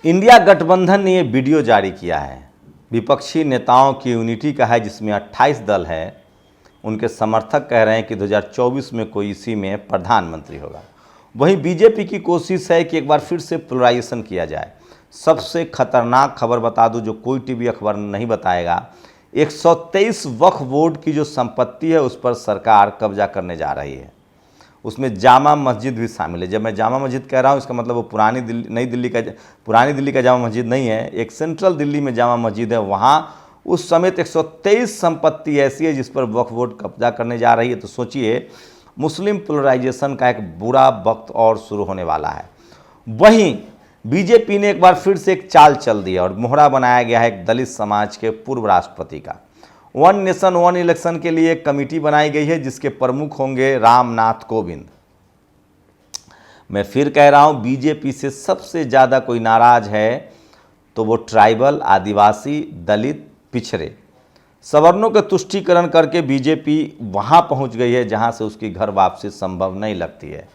India गठबंधन ने ये वीडियो जारी किया है। विपक्षी नेताओं की यूनिटी का है, जिसमें 28 दल है। उनके समर्थक कह रहे हैं कि 2024 में कोई इसी में प्रधानमंत्री होगा। वहीं बीजेपी की कोशिश है कि एक बार फिर से पोलराइजेशन किया जाए। सबसे खतरनाक खबर बता दूं, जो कोई टीवी अखबार नहीं बताएगा, 123 वक्फ बोर्ड की जो संपत्ति है उस पर सरकार कब्जा करने जा रही है। उसमें जामा मस्जिद भी शामिल है। जब मैं जामा मस्जिद कह रहा हूँ, इसका मतलब वो पुरानी दिल्ली का जामा मस्जिद नहीं है, एक सेंट्रल दिल्ली में जामा मस्जिद है, वहाँ उस समेत 123 संपत्ति ऐसी है जिस पर वक्फ बोर्ड कब्जा करने जा रही है। तो सोचिए, मुस्लिम पोलराइजेशन का एक बुरा वक्त और शुरू होने वाला है। वहीं बीजेपी ने एक बार फिर से एक चाल चल दी और मोहरा बनाया गया है एक दलित समाज के पूर्व राष्ट्रपति का। वन नेशन वन इलेक्शन के लिए एक कमेटी बनाई गई है, जिसके प्रमुख होंगे रामनाथ कोविंद। मैं फिर कह रहा हूं, बीजेपी से सबसे ज़्यादा कोई नाराज है तो वो ट्राइबल, आदिवासी, दलित, पिछड़े, सवर्णों के तुष्टीकरण करके बीजेपी वहां पहुंच गई है जहां से उसकी घर वापसी संभव नहीं लगती है।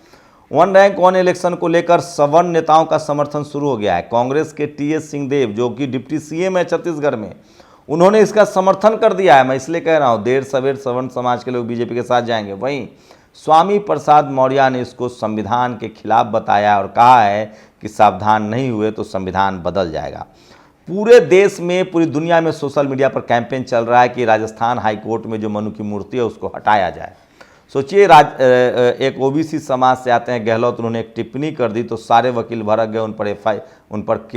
वन रैंक वन इलेक्शन को लेकर सवर्ण नेताओं का समर्थन शुरू हो गया है। कांग्रेस के टीएस सिंहदेव, जो कि डिप्टी सीएम है छत्तीसगढ़ में, उन्होंने इसका समर्थन कर दिया है। मैं इसलिए कह रहा हूं, देर सवेर सवर्ण समाज के लोग बीजेपी के साथ जाएंगे। वहीं स्वामी प्रसाद मौर्य ने इसको संविधान के खिलाफ बताया और कहा है कि सावधान नहीं हुए तो संविधान बदल जाएगा। पूरे देश में, पूरी दुनिया में सोशल मीडिया पर कैंपेन चल रहा है कि राजस्थान हाईकोर्ट में जो मनु की मूर्ति है उसको हटाया जाए। सोचिए, एक ओबीसी समाज से आते हैं गहलोत, उन्होंने एक टिप्पणी कर दी तो सारे वकील भड़क गए, उन पर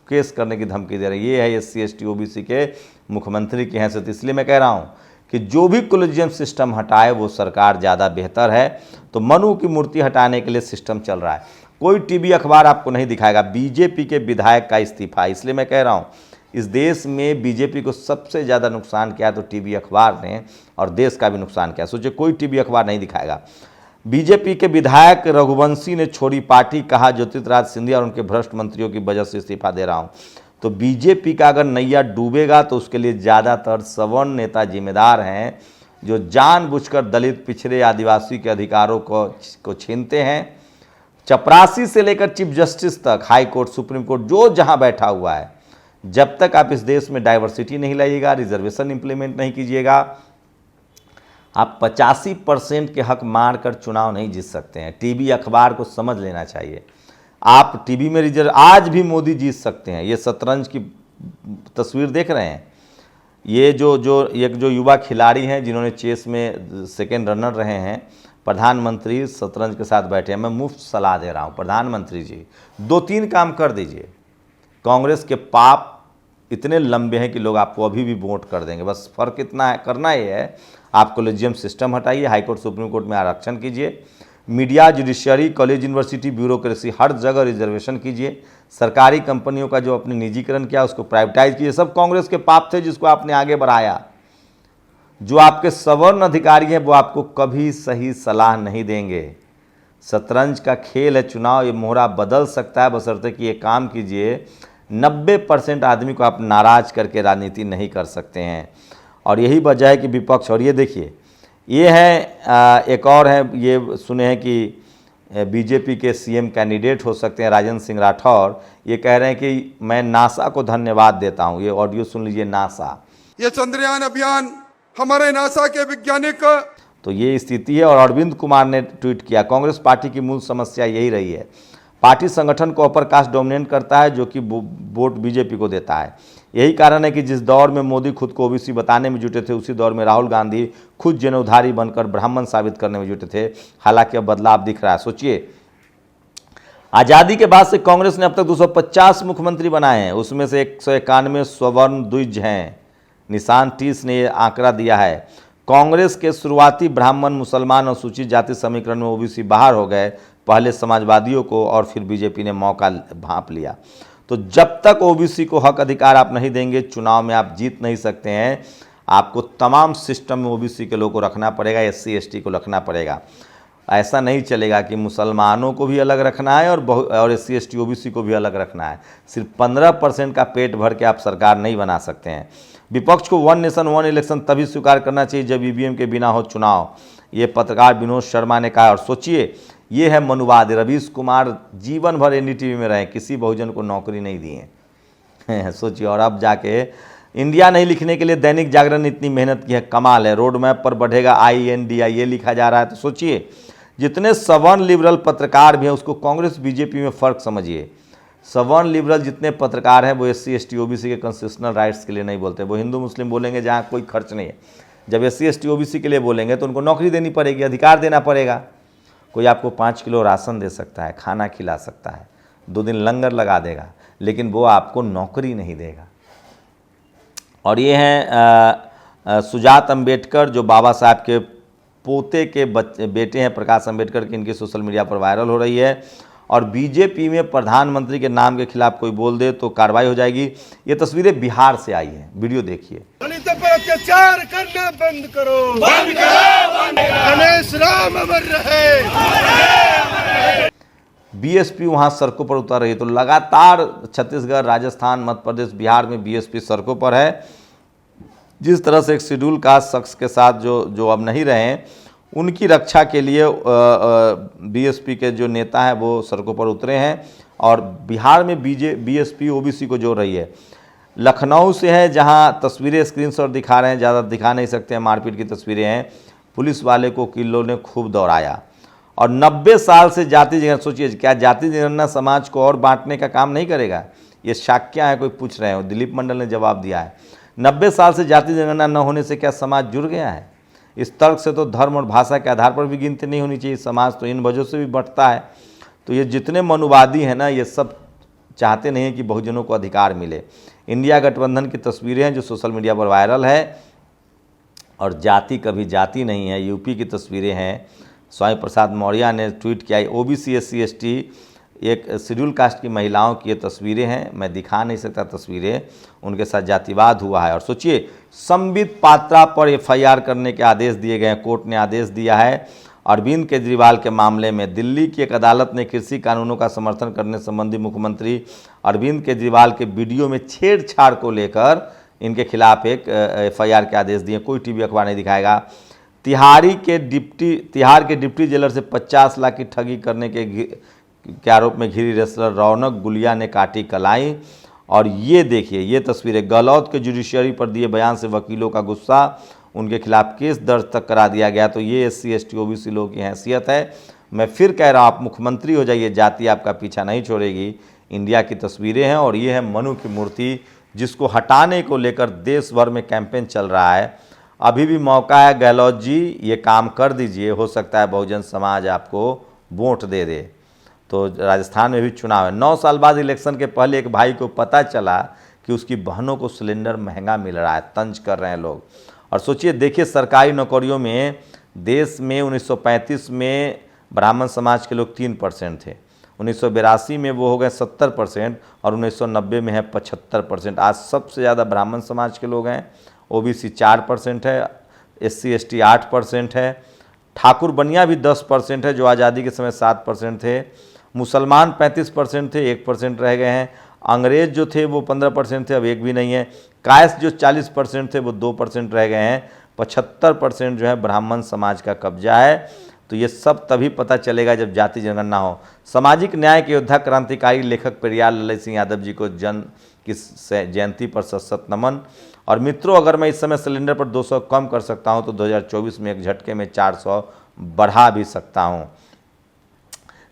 केस करने की धमकी दे रहे। ये है SC ST OBC के मुख्यमंत्री की हैसियत। इसलिए मैं कह रहा हूँ कि जो भी कोलिजियम सिस्टम हटाए वो सरकार ज़्यादा बेहतर है। तो मनु की मूर्ति हटाने के लिए सिस्टम चल रहा है। कोई टीवी अखबार आपको नहीं दिखाएगा बीजेपी के विधायक का इस्तीफा। इसलिए मैं कह रहा हूँ, इस देश में बीजेपी को सबसे ज़्यादा नुकसान किया तो टीवी अखबार ने, और देश का भी नुकसान किया। सोचिए, कोई टीवी अखबार नहीं दिखाएगा। बीजेपी के विधायक रघुवंशी ने छोड़ी पार्टी, कहा ज्योतिरादित्य सिंधिया और उनके भ्रष्ट मंत्रियों की वजह से इस्तीफा दे रहा हूँ। तो बीजेपी का अगर नैया डूबेगा तो उसके लिए ज़्यादातर सवर्ण नेता जिम्मेदार हैं, जो जानबूझकर दलित, पिछड़े, आदिवासी के अधिकारों को छीनते हैं। चपरासी से लेकर चीफ जस्टिस तक, हाई कोर्ट, सुप्रीम कोर्ट, जो जहां बैठा हुआ है, जब तक आप इस देश में डाइवर्सिटी नहीं लाइएगा, रिजर्वेशन इंप्लीमेंट नहीं कीजिएगा, आप 85% के हक मारकर चुनाव नहीं जीत सकते हैं। टीवी अखबार को समझ लेना चाहिए। आप टीवी में आज भी मोदी जीत सकते हैं। ये शतरंज की तस्वीर देख रहे हैं, ये जो युवा खिलाड़ी हैं जिन्होंने चेस में सेकेंड रनर रहे हैं, प्रधानमंत्री शतरंज के साथ बैठे हैं। मैं मुफ्त सलाह दे रहा हूं, प्रधानमंत्री जी 2-3 काम कर दीजिए। कांग्रेस के पाप इतने लंबे हैं कि लोग आपको अभी भी वोट कर देंगे। बस फर्क इतना है, करना ये है, आप कोलेजियम सिस्टम हटाइए, हाईकोर्ट, सुप्रीम कोर्ट में आरक्षण कीजिए, media, judiciary, college, university, bureaucracy, हर जगह रिजर्वेशन कीजिए। सरकारी कंपनियों का जो आपने निजीकरण किया उसको प्राइवेटाइज कीजिए। सब कांग्रेस के पाप थे जिसको आपने आगे बढ़ाया। जो आपके सवर्ण अधिकारी हैं वो आपको कभी सही सलाह नहीं देंगे। शतरंज का खेल है चुनाव, ये मोहरा बदल सकता है, बशर्ते कि ये काम कीजिए। 90% आदमी को आप नाराज करके राजनीति नहीं कर सकते हैं, और यही वजह है कि विपक्ष। और ये देखिए, ये है एक और है, ये सुने हैं कि बीजेपी के सीएम कैंडिडेट हो सकते हैं राजेंद्र सिंह राठौर। ये कह रहे हैं कि मैं नासा को धन्यवाद देता हूँ। ये ऑडियो सुन लीजिए। नासा, ये चंद्रयान अभियान हमारे नासा के वैज्ञानिक, तो ये स्थिति है। और अरविंद कुमार ने ट्वीट किया, कांग्रेस पार्टी की मूल समस्या यही रही है, पार्टी संगठन को अपर कास्ट डोमिनेट करता है, जो कि वोट बीजेपी को देता है। यही कारण है कि जिस दौर में मोदी खुद को ओबीसी बताने में जुटे थे, उसी दौर में राहुल गांधी खुद जनेऊधारी बनकर ब्राह्मण साबित करने में जुटे थे। हालांकि अब बदलाव दिख रहा है। सोचिए, आज़ादी के बाद से कांग्रेस ने अब तक 250 मुख्यमंत्री बनाए हैं, उसमें से 191 स्वर्ण द्विज हैं। निशान 30 ने यह आंकड़ा दिया है। कांग्रेस के शुरुआती ब्राह्मण, मुसलमान और सूचित जाति समीकरण में ओबीसी बाहर हो गए, पहले समाजवादियों को और फिर बीजेपी ने मौका भांप लिया। तो जब तक ओबीसी को हक अधिकार आप नहीं देंगे, चुनाव में आप जीत नहीं सकते हैं। आपको तमाम सिस्टम में ओबीसी के लोगों को रखना पड़ेगा, SC ST को रखना पड़ेगा। ऐसा नहीं चलेगा कि मुसलमानों को भी अलग रखना है और SC ST OBC को भी अलग रखना है। सिर्फ 15% का पेट भर के आप सरकार नहीं बना सकते हैं। विपक्ष को वन नेशन वन इलेक्शन तभी स्वीकार करना चाहिए जब EVM के बिना हो चुनाव, ये पत्रकार विनोद शर्मा ने कहा। और सोचिए, ये है मनुवाद। रवीश कुमार जीवन भर एनडीटीवी में रहे, किसी बहुजन को नौकरी नहीं दिए सोचिए। और अब जाके इंडिया नहीं लिखने के लिए दैनिक जागरण ने इतनी मेहनत की है, कमाल है। रोड मैप पर बढ़ेगा INDI ये लिखा जा रहा है। तो सोचिए जितने सवर्ण लिबरल पत्रकार भी हैं उसको कांग्रेस बीजेपी में फ़र्क समझिए। सवर्ण लिबरल जितने पत्रकार हैं वो SC ST OBC के कॉन्स्टिट्यूशनल राइट्स के लिए नहीं बोलते, वो हिंदू मुस्लिम बोलेंगे जहाँ कोई खर्च नहीं है। जब SC ST OBC के लिए बोलेंगे तो उनको नौकरी देनी पड़ेगी, अधिकार देना पड़ेगा। कोई आपको 5 किलो राशन दे सकता है, खाना खिला सकता है, 2 दिन लंगर लगा देगा, लेकिन वो आपको नौकरी नहीं देगा। और ये हैं सुजात अम्बेडकर जो बाबा साहब के पोते के बेटे हैं प्रकाश अम्बेडकर की, इनकी सोशल मीडिया पर वायरल हो रही है। और बीजेपी में प्रधानमंत्री के नाम के खिलाफ कोई बोल दे तो कार्रवाई हो जाएगी। ये तस्वीरें बिहार से आई हैं, वीडियो देखिए। दलितों पर अत्याचार करना बंद करो, बंद करो, गणेश राम अमर रहे। बीएसपी वहाँ सड़कों पर उतर रही है। तो लगातार छत्तीसगढ़, राजस्थान, मध्य प्रदेश, बिहार में बीएसपी सड़कों पर है। जिस तरह से एक शेड्यूल कास्ट शख्स के साथ जो अब नहीं रहे हैं उनकी रक्षा के लिए बीएसपी के जो नेता हैं वो सड़कों पर उतरे हैं। और बिहार में बीएसपी ओबीसी को जोड़ रही है। लखनऊ से है जहां तस्वीरें स्क्रीनशॉट दिखा रहे हैं, ज़्यादा दिखा नहीं सकते हैं, मारपीट की तस्वीरें हैं। पुलिस वाले को किलों ने खूब दौड़ाया। और 90 साल से जाति जनगणना, सोचिए क्या जाति जनगणना समाज को और बांटने का काम नहीं करेगा? ये शाक्या है, कोई पूछ रहे हो। दिलीप मंडल ने जवाब दिया है 90 साल से जाति जनगणना न होने से क्या समाज जुड़ गया है? इस तर्क से तो धर्म और भाषा के आधार पर भी गिनती नहीं होनी चाहिए। समाज तो इन वजहों से भी बढ़ता है। तो ये जितने मनुवादी हैं ना, ये सब चाहते नहीं हैं कि बहुजनों को अधिकार मिले। इंडिया गठबंधन की तस्वीरें हैं जो सोशल मीडिया पर वायरल है। और जाति कभी जाति नहीं है। यूपी की तस्वीरें हैं। स्वामी प्रसाद मौर्य ने ट्वीट किया, ओबीसी SC ST एक शेड्यूल कास्ट की महिलाओं की ये तस्वीरें हैं। मैं दिखा नहीं सकता तस्वीरें, उनके साथ जातिवाद हुआ है। और सोचिए संबित पात्रा पर FIR करने के आदेश दिए गए हैं। कोर्ट ने आदेश दिया है। अरविंद केजरीवाल के मामले में दिल्ली की एक अदालत ने कृषि कानूनों का समर्थन करने संबंधी मुख्यमंत्री अरविंद केजरीवाल के वीडियो में छेड़छाड़ को लेकर इनके खिलाफ एक FIR के आदेश दिए। कोई टीवी अखबार नहीं दिखाएगा। तिहार के डिप्टी जेलर से 50 लाख की ठगी करने के आरोप में घिरी रेसलर रौनक गुलिया ने काटी कलाई। और ये देखिए ये तस्वीरें, गहलोत के जुडिशियरी पर दिए बयान से वकीलों का गुस्सा, उनके खिलाफ केस दर्ज तक करा दिया गया। तो ये SC ST OBC लोगों की हैसियत है। मैं फिर कह रहा हूँ, आप मुख्यमंत्री हो जाइए, जाति आपका पीछा नहीं छोड़ेगी। इंडिया की तस्वीरें हैं। और ये है मनु की मूर्ति जिसको हटाने को लेकर देश भर में कैंपेन चल रहा है। अभी भी मौका है, गहलोत जी ये काम कर दीजिए, हो सकता है बहुजन समाज आपको वोट दे दे। तो राजस्थान में भी चुनाव है। 9 साल बाद इलेक्शन के पहले एक भाई को पता चला कि उसकी बहनों को सिलेंडर महंगा मिल रहा है, तंज कर रहे हैं लोग। और सोचिए देखिए सरकारी नौकरियों में देश में 1935 में ब्राह्मण समाज के लोग 3% थे, 1982 में वो हो गए 70% और 1990 में है 75%। आज सबसे ज़्यादा ब्राह्मण समाज के लोग हैं। OBC 4% है, SC ST 8% है, ठाकुर बनिया भी 10% है जो आज़ादी के समय 7% थे, मुसलमान 35% थे, 1% रह गए हैं, अंग्रेज जो थे वो 15% थे, अब एक भी नहीं है, कायस्थ जो 40% थे वो 2% रह गए हैं, 75% जो है ब्राह्मण समाज का कब्जा है। तो ये सब तभी पता चलेगा जब जाति जनगणना हो। सामाजिक न्याय के योद्धा क्रांतिकारी लेखक पेरियार लल्लई सिंह यादव जी को की जयंती पर सशक्त नमन। और मित्रों अगर मैं इस समय सिलेंडर पर 200 कम कर सकता हूं तो 2024 में एक झटके में 400 बढ़ा भी सकता हूं।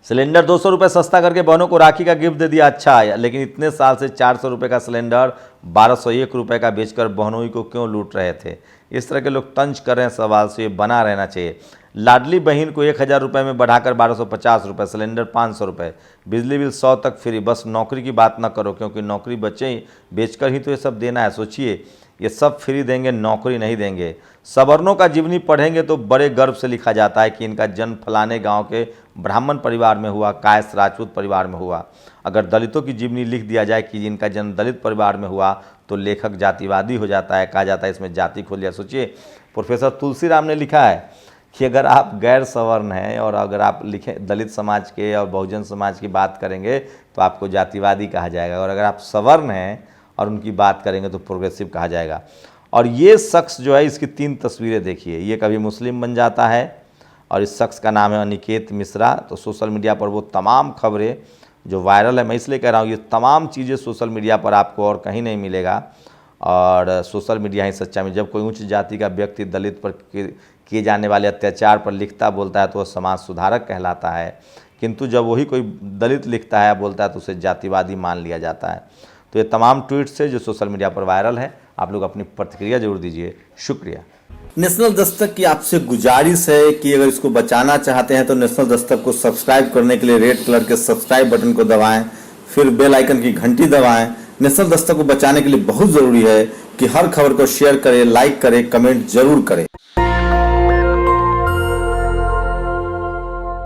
सिलेंडर 200 रुपये सस्ता करके बहनों को राखी का गिफ्ट दे दिया, अच्छा है, लेकिन इतने साल से 400 रुपये का सिलेंडर 1201 रुपये का बेचकर बहनों को क्यों लूट रहे थे? इस तरह के लोग तंज कर रहे हैं, सवाल से ये बना रहना चाहिए। लाडली बहन को 1000 रुपये में बढ़ाकर 1250 रुपये, सिलेंडर 500 रुपये, बिजली बिल 100 तक फ्री। बस नौकरी की बात ना करो क्योंकि नौकरी बच्चे बेचकर ही तो ये सब देना है। सोचिए ये सब फ्री देंगे, नौकरी नहीं देंगे। सवर्णों का जीवनी पढ़ेंगे तो बड़े गर्व से लिखा जाता है कि इनका जन्म फलाने गांव के ब्राह्मण परिवार में हुआ, कायस्थ राजपूत परिवार में हुआ। अगर दलितों की जीवनी लिख दिया जाए कि इनका जन्म दलित परिवार में हुआ तो लेखक जातिवादी हो जाता है, कहा जाता है इसमें जाति खोल दिया। सोचिए प्रोफेसर तुलसीराम ने लिखा है कि अगर आप गैर सवर्ण हैं और अगर आप लिखें दलित समाज के और बहुजन समाज की बात करेंगे तो आपको जातिवादी कहा जाएगा, और अगर आप सवर्ण हैं और उनकी बात करेंगे तो प्रोग्रेसिव कहा जाएगा। और ये शख्स जो है इसकी 3 तस्वीरें देखिए, ये कभी मुस्लिम बन जाता है, और इस शख्स का नाम है अनिकेत मिश्रा। तो सोशल मीडिया पर वो तमाम खबरें जो वायरल है, मैं इसलिए कह रहा हूँ ये तमाम चीज़ें सोशल मीडिया पर आपको और कहीं नहीं मिलेगा। और सोशल मीडिया ही सच्चा में, जब कोई उच्च जाति का व्यक्ति दलित पर किए जाने वाले अत्याचार पर लिखता बोलता है तो वह समाज सुधारक कहलाता है, किंतु जब वही कोई दलित लिखता है बोलता है तो उसे जातिवादी मान लिया जाता है। तो ये तमाम ट्वीट्स है जो सोशल मीडिया पर वायरल है, आप लोग अपनी प्रतिक्रिया जरूर दीजिए। शुक्रिया। नेशनल दस्तक की आपसे गुजारिश है कि अगर इसको बचाना चाहते हैं तो नेशनल दस्तक को सब्सक्राइब करने के लिए रेड कलर के सब्सक्राइब बटन को दबाएं, फिर बेल आइकन की घंटी दबाएं। नेशनल दस्तक को बचाने के लिए बहुत जरूरी है कि हर खबर को शेयर करें, लाइक करें, कमेंट जरूर करें।